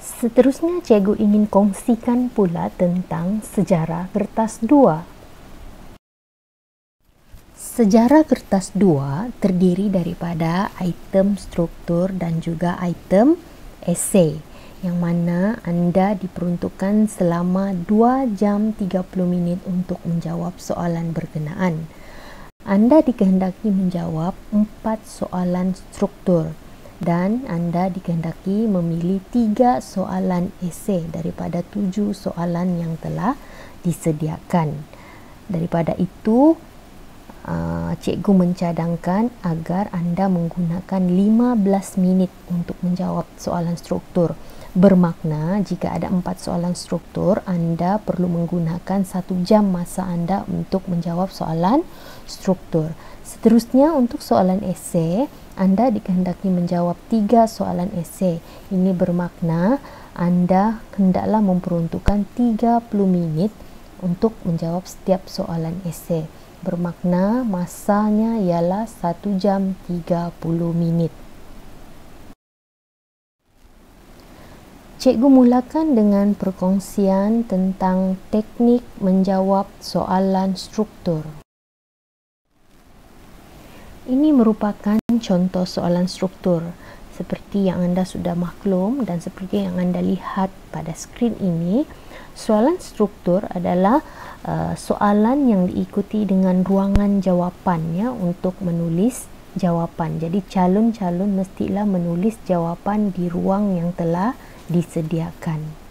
Seterusnya, cikgu ingin kongsikan pula tentang sejarah kertas 2. Sejarah kertas 2 terdiri daripada item struktur dan juga item esei, yang mana anda diperuntukkan selama 2 jam 30 minit untuk menjawab soalan berkenaan. Anda dikehendaki menjawab 4 soalan struktur dan anda dikehendaki memilih 3 soalan esei daripada 7 soalan yang telah disediakan. Daripada itu, cikgu mencadangkan agar anda menggunakan 15 minit untuk menjawab soalan struktur. Bermakna jika ada 4 soalan struktur, anda perlu menggunakan 1 jam masa anda untuk menjawab soalan struktur. Seterusnya, untuk soalan esei, anda dikehendaki menjawab 3 soalan esei. Ini bermakna anda hendaklah memperuntukkan 30 minit untuk menjawab setiap soalan esei. Bermakna masanya ialah 1 jam 30 minit. Cikgu mulakan dengan perkongsian tentang teknik menjawab soalan struktur. Ini merupakan contoh soalan struktur. Seperti yang anda sudah maklum dan seperti yang anda lihat pada skrin ini, soalan struktur adalah soalan yang diikuti dengan ruangan jawapan, ya, untuk menulis jawapan. Jadi calon-calon mestilah menulis jawapan di ruang yang telah disediakan.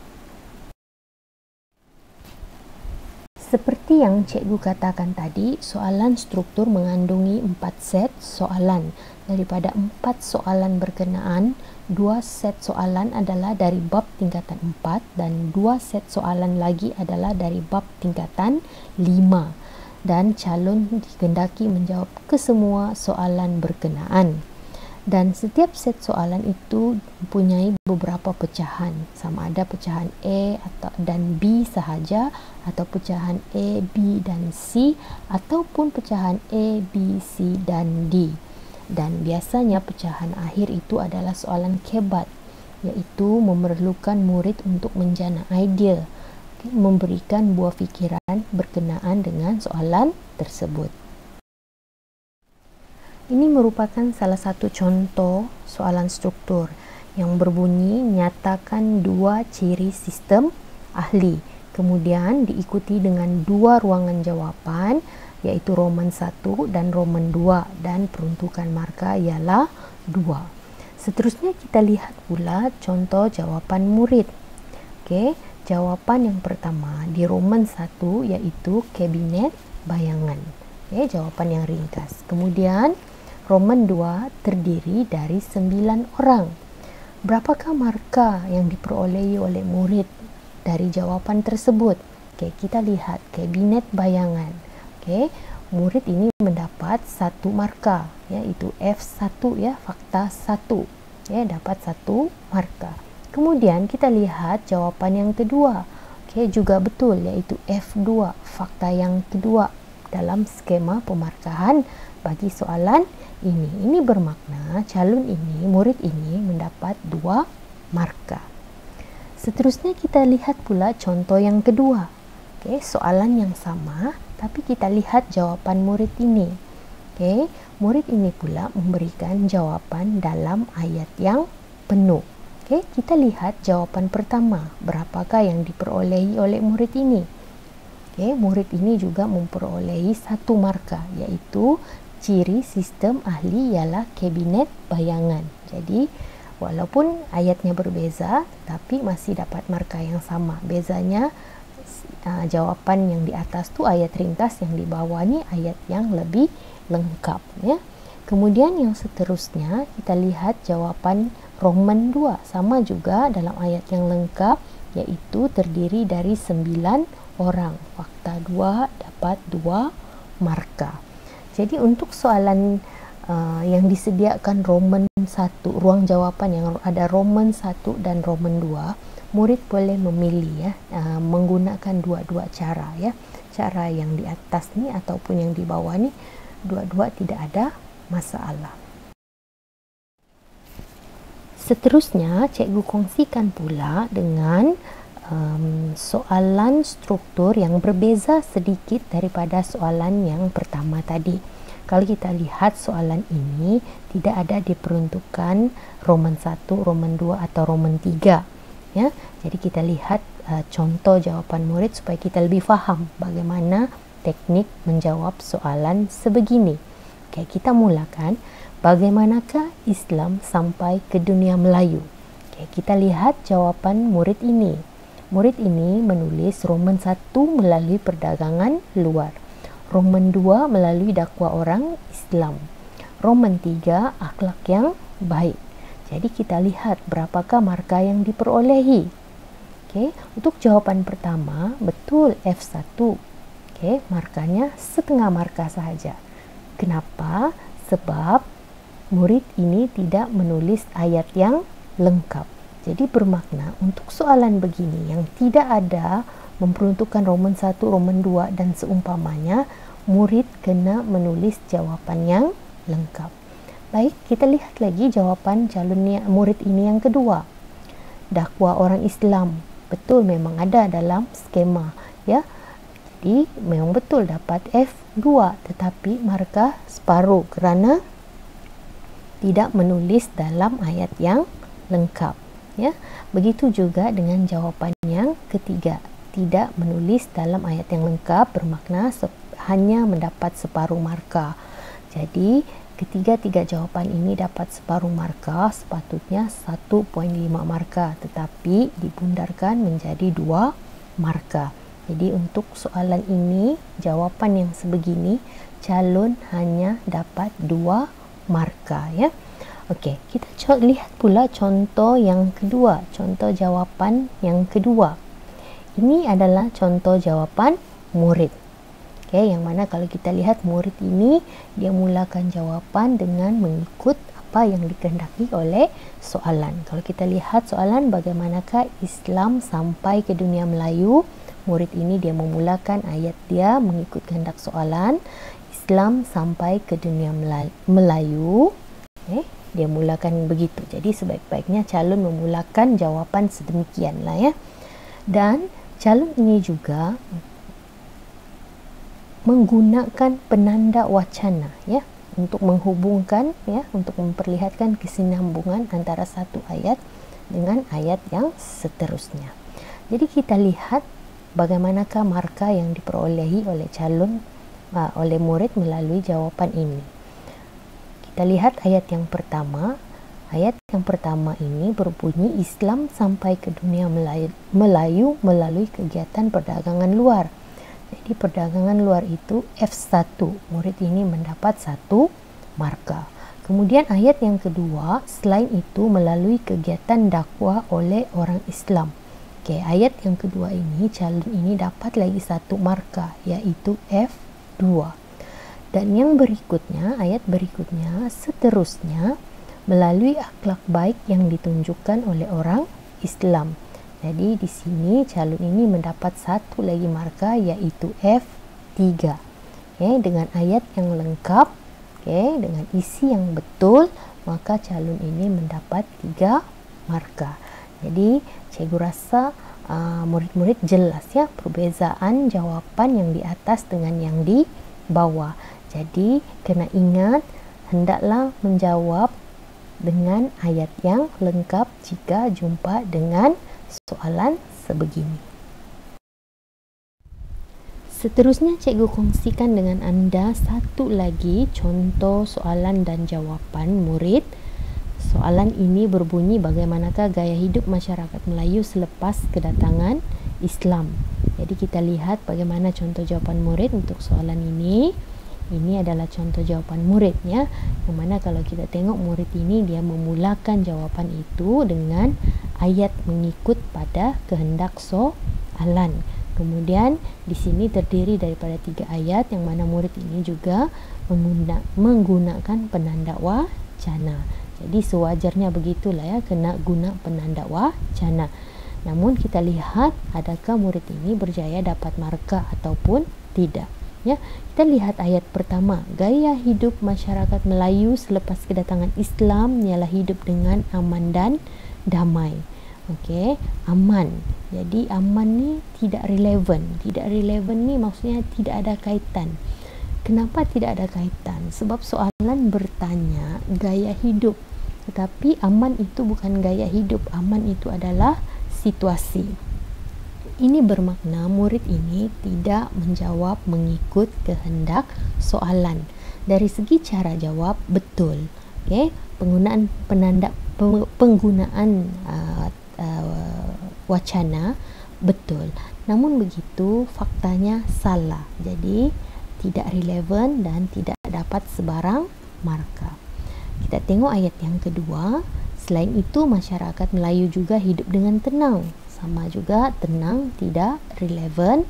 Seperti yang cikgu katakan tadi, soalan struktur mengandungi 4 set soalan. Daripada 4 soalan berkenaan, 2 set soalan adalah dari bab tingkatan 4 dan 2 set soalan lagi adalah dari bab tingkatan 5. Dan calon dikehendaki menjawab kesemua soalan berkenaan. Dan setiap set soalan itu mempunyai beberapa pecahan, sama ada pecahan A dan B sahaja, atau pecahan A, B dan C, ataupun pecahan A, B, C dan D. Dan biasanya pecahan akhir itu adalah soalan kebat, iaitu memerlukan murid untuk menjana idea, memberikan buah fikiran berkenaan dengan soalan tersebut. Ini merupakan salah satu contoh soalan struktur yang berbunyi nyatakan 2 ciri sistem ahli. Kemudian diikuti dengan 2 ruangan jawapan, iaitu Roman 1 dan Roman 2, dan peruntukan markah ialah 2. Seterusnya kita lihat pula contoh jawapan murid. Okey, jawapan yang pertama di Roman 1 iaitu kabinet bayangan. Okey, jawapan yang ringkas. Kemudian Roman 2 terdiri dari 9 orang. Berapakah markah yang diperolehi oleh murid dari jawapan tersebut? Okey, kita lihat kabinet bayangan. Okey, murid ini mendapat 1 markah, iaitu F1, ya, fakta 1. Ya, dapat 1 markah. Kemudian kita lihat jawapan yang kedua. Okey, juga betul, iaitu F2, fakta yang kedua dalam skema pemarkahan bagi soalan ini. Ini bermakna calon ini, murid ini mendapat 2 markah. Seterusnya kita lihat pula contoh yang kedua. Okey, soalan yang sama tapi kita lihat jawapan murid ini. Okey, murid ini pula memberikan jawapan dalam ayat yang penuh. Okey, kita lihat jawapan pertama. Berapakah yang diperolehi oleh murid ini? Okey, murid ini juga memperolehi 1 markah, iaitu ciri sistem ahli ialah kabinet bayangan. Jadi walaupun ayatnya berbeza, tapi masih dapat markah yang sama. Bezanya jawapan yang di atas tu ayat ringkas, yang di bawah ni ayat yang lebih lengkap, ya. Kemudian yang seterusnya kita lihat jawapan Roman 2, sama juga dalam ayat yang lengkap, iaitu terdiri dari 9 orang. Fakta 2 dapat 2 markah. Jadi untuk soalan yang disediakan Roman 1, ruang jawapan yang ada Roman 1 dan Roman 2, murid boleh memilih, ya, menggunakan dua-dua cara, ya. Cara yang di atas ni ataupun yang di bawah ni, dua-dua tidak ada masalah. Seterusnya, cikgu kongsikan pula dengan soalan struktur yang berbeza sedikit daripada soalan yang pertama tadi. Kalau kita lihat soalan ini tidak ada diperuntukkan Roman 1, Roman 2 atau Roman 3 ya. Jadi kita lihat contoh jawapan murid supaya kita lebih faham bagaimana teknik menjawab soalan sebegini. Oke, kita mulakan. Bagaimanakah Islam sampai ke dunia Melayu? Oke, kita lihat jawaban murid ini. Murid ini menulis Roman 1 melalui perdagangan luar, Roman 2 melalui dakwah orang Islam, Roman 3 akhlak yang baik. Jadi kita lihat berapakah markah yang diperolehi. Oke, untuk jawaban pertama betul F1. Oke, markanya setengah markah sahaja. Kenapa? Sebab murid ini tidak menulis ayat yang lengkap. Jadi bermakna untuk soalan begini yang tidak ada memperuntukkan Roman 1, Roman 2 dan seumpamanya, murid kena menulis jawapan yang lengkap. Baik, kita lihat lagi jawaban murid ini yang kedua. Dakwah orang Islam. Betul, memang ada dalam skema ya. Jadi memang betul dapat F2, tetapi markah separuh kerana tidak menulis dalam ayat yang lengkap. Ya, begitu juga dengan jawaban yang ketiga, tidak menulis dalam ayat yang lengkap bermakna hanya mendapat separuh markah. Jadi ketiga-tiga jawapan ini dapat separuh markah, sepatutnya 1.5 markah, tetapi dibundarkan menjadi 2 markah. Jadi untuk soalan ini, jawapan yang sebegini, calon hanya dapat 2 markah ya. Okey, kita lihat pula contoh yang kedua, contoh jawapan yang kedua. Ini adalah contoh jawapan murid. Okey, yang mana kalau kita lihat murid ini, dia mulakan jawapan dengan mengikut apa yang dikehendaki oleh soalan. Kalau kita lihat soalan bagaimanakah Islam sampai ke dunia Melayu, murid ini dia memulakan ayat dia mengikut kehendak soalan. Islam sampai ke dunia Melayu. Dia mulakan begitu. Jadi sebaik-baiknya calon memulakan jawapan sedemikianlah ya. Dan calon ini juga menggunakan penanda wacana ya untuk menghubungkan ya, untuk memperlihatkan kesinambungan antara satu ayat dengan ayat yang seterusnya. Jadi kita lihat bagaimanakah markah yang diperolehi oleh calon oleh murid melalui jawapan ini. Kita lihat ayat yang pertama. Ayat yang pertama ini berbunyi Islam sampai ke dunia Melayu melalui kegiatan perdagangan luar. Jadi perdagangan luar itu F1. Murid ini mendapat 1 markah. Kemudian ayat yang kedua, selain itu melalui kegiatan dakwah oleh orang Islam. Okey, ayat yang kedua ini calon ini dapat lagi 1 markah, iaitu F2. Dan yang berikutnya, ayat berikutnya seterusnya melalui akhlak baik yang ditunjukkan oleh orang Islam. Jadi di sini calon ini mendapat 1 lagi markah, iaitu F3. Okay, dengan ayat yang lengkap, okay, dengan isi yang betul, maka calon ini mendapat 3 markah. Jadi cikgu rasa murid-murid jelas ya perbezaan jawapan yang di atas dengan yang di bawah. Jadi kena ingat hendaklah menjawab dengan ayat yang lengkap jika jumpa dengan soalan sebegini. Seterusnya cikgu kongsikan dengan anda satu lagi contoh soalan dan jawapan murid. Soalan ini berbunyi bagaimanakah gaya hidup masyarakat Melayu selepas kedatangan Islam. Jadi kita lihat bagaimana contoh jawapan murid untuk soalan ini. Ini adalah contoh jawapan murid ya. Yang mana kalau kita tengok murid ini dia memulakan jawapan itu dengan ayat mengikut pada kehendak soalan. Kemudian di sini terdiri daripada 3 ayat yang mana murid ini juga menggunakan penanda wacana. Jadi sewajarnya begitulah ya, kena guna penanda wacana. Namun kita lihat adakah murid ini berjaya dapat markah ataupun tidak. Ya, kita lihat ayat pertama. Gaya hidup masyarakat Melayu selepas kedatangan Islam ialah hidup dengan aman dan damai. Okey, aman. Jadi aman ni tidak relevan. Tidak relevan ni maksudnya tidak ada kaitan. Kenapa tidak ada kaitan? Sebab soalan bertanya gaya hidup. Tetapi aman itu bukan gaya hidup. Aman itu adalah situasi. Ini bermakna murid ini tidak menjawab mengikut kehendak soalan. Dari segi cara jawab betul. Okey, penggunaan wacana betul. Namun begitu faktanya salah. Jadi tidak relevan dan tidak dapat sebarang markah. Kita tengok ayat yang kedua. Selain itu masyarakat Melayu juga hidup dengan tenang. Sama juga tenang tidak relevan.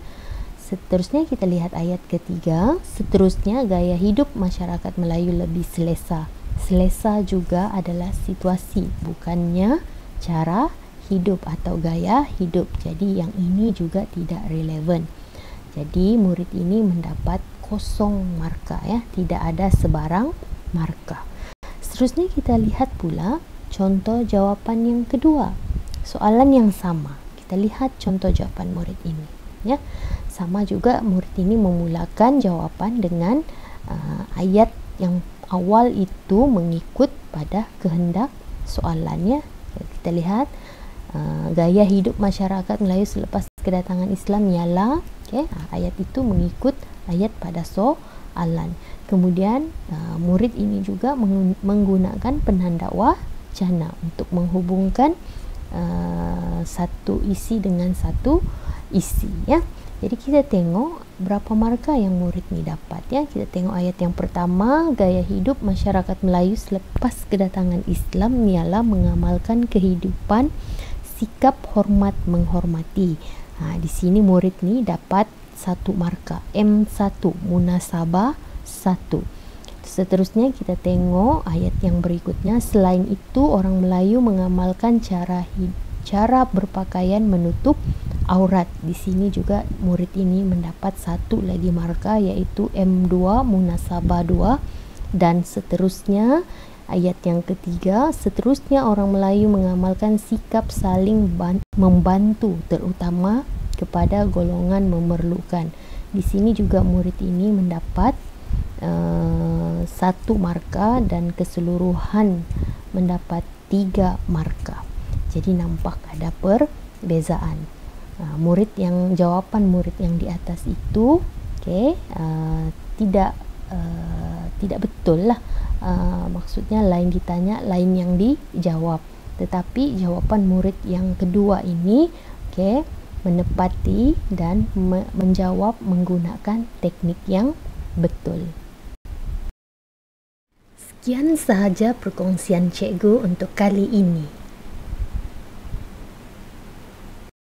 Seterusnya kita lihat ayat ketiga. Seterusnya gaya hidup masyarakat Melayu lebih selesa. Selesa juga adalah situasi, bukannya cara hidup atau gaya hidup. Jadi yang ini juga tidak relevan. Jadi murid ini mendapat kosong markah, ya, tidak ada sebarang markah. Seterusnya kita lihat pula contoh jawapan yang kedua. Soalan yang sama. Kita lihat contoh jawapan murid ini, ya. Sama juga murid ini memulakan jawapan dengan ayat yang awal itu mengikut pada kehendak soalannya. Kita lihat gaya hidup masyarakat Melayu selepas kedatangan Islam ialah, ayat itu mengikut ayat pada soalan. Kemudian murid ini juga menggunakan penanda wacana untuk menghubungkan satu isi dengan satu isi, ya. Jadi kita tengok berapa markah yang murid ni dapat, ya. Kita tengok ayat yang pertama, gaya hidup masyarakat Melayu selepas kedatangan Islam ialah mengamalkan kehidupan sikap hormat menghormati. Di sini murid ni dapat 1 markah, M1, munasabah 1. Seterusnya kita tengok ayat yang berikutnya. Selain itu orang Melayu mengamalkan cara berpakaian menutup aurat. Di sini juga murid ini mendapat 1 lagi markah, yaitu M2, munasabah 2. Dan seterusnya ayat yang ketiga, seterusnya orang Melayu mengamalkan sikap saling membantu, terutama kepada golongan memerlukan. Di sini juga murid ini mendapat 1 markah dan keseluruhan mendapat 3 markah. Jadi nampak ada perbezaan. Jawapan murid yang di atas itu tidak betul lah. Maksudnya lain ditanya, lain yang dijawab. Tetapi jawapan murid yang kedua ini menepati dan menjawab menggunakan teknik yang betul. Sekian sahaja perkongsian cikgu untuk kali ini.